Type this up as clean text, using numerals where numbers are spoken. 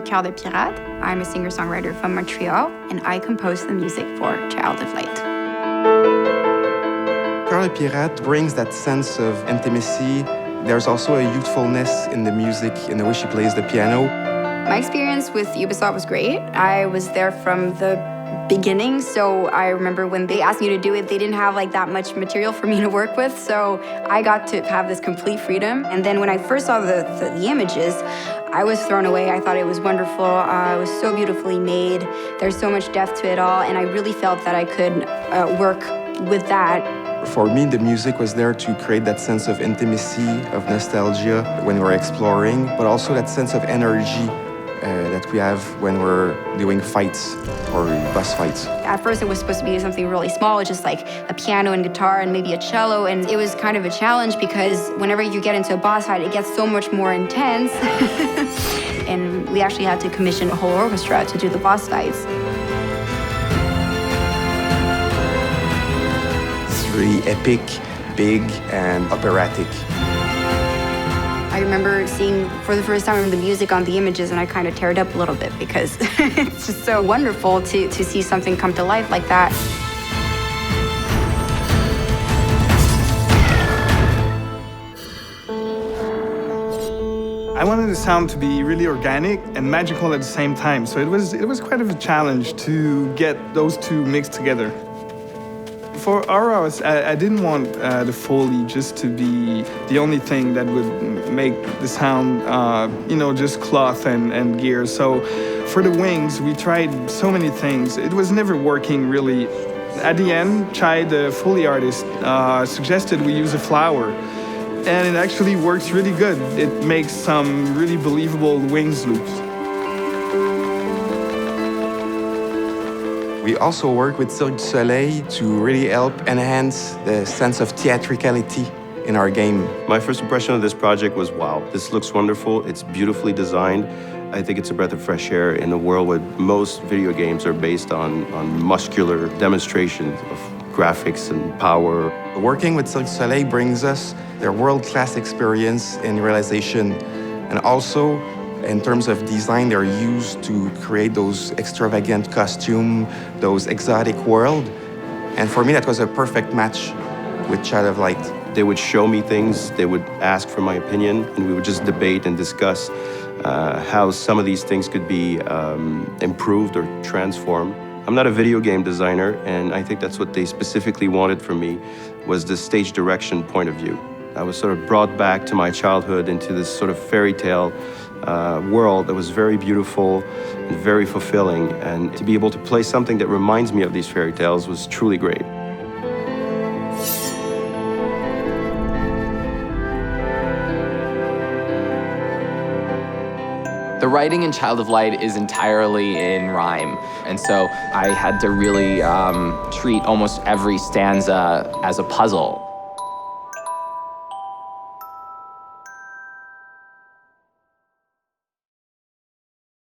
Cœur de Pirate. I'm a singer-songwriter from Montreal, and I compose the music for Child of Light. Cœur de Pirate brings that sense of intimacy. There's also a youthfulness in the music, in the way she plays the piano. My experience with Ubisoft was great. I was there from the beginning, so I remember when they asked me to do it, they didn't have like that much material for me to work with, so I got to have this complete freedom. And then when I first saw the images, I was thrown away. I thought it was wonderful. It was so beautifully made. There's so much depth to it all, and I really felt that I could work with that. For me, the music was there to create that sense of intimacy, of nostalgia when we're exploring, but also that sense of energy that we have when we're doing fights or boss fights. At first, it was supposed to be something really small, just like a piano and guitar and maybe a cello, and it was kind of a challenge because whenever you get into a boss fight, it gets so much more intense. And we actually had to commission a whole orchestra to do the boss fights. It's really epic, big, and operatic. I remember seeing for the first time the music on the images, and I kind of teared up a little bit because it's just so wonderful to see something come to life like that. I wanted the sound to be really organic and magical at the same time, so it was quite of a challenge to get those two mixed together. For Aura, I didn't want the Foley just to be the only thing that would make the sound, just cloth and gear. So for the wings, we tried so many things. It was never working really. At the end, Chai, the Foley artist, suggested we use a flower. And it actually works really good. It makes some really believable wings loops. We also work with Cirque du Soleil to really help enhance the sense of theatricality in our game. My first impression of this project was, wow, this looks wonderful, it's beautifully designed. I think it's a breath of fresh air in a world where most video games are based on muscular demonstrations of graphics and power. Working with Cirque du Soleil brings us their world-class experience in realization, and also in terms of design, they're used to create those extravagant costumes, those exotic world. And for me, that was a perfect match with Child of Light. They would show me things, they would ask for my opinion, and we would just debate and discuss how some of these things could be improved or transformed. I'm not a video game designer, and I think that's what they specifically wanted from me, was the stage direction point of view. I was sort of brought back to my childhood into this sort of fairy tale world that was very beautiful and very fulfilling, and to be able to play something that reminds me of these fairy tales was truly great. The writing in Child of Light is entirely in rhyme, and so I had to really treat almost every stanza as a puzzle.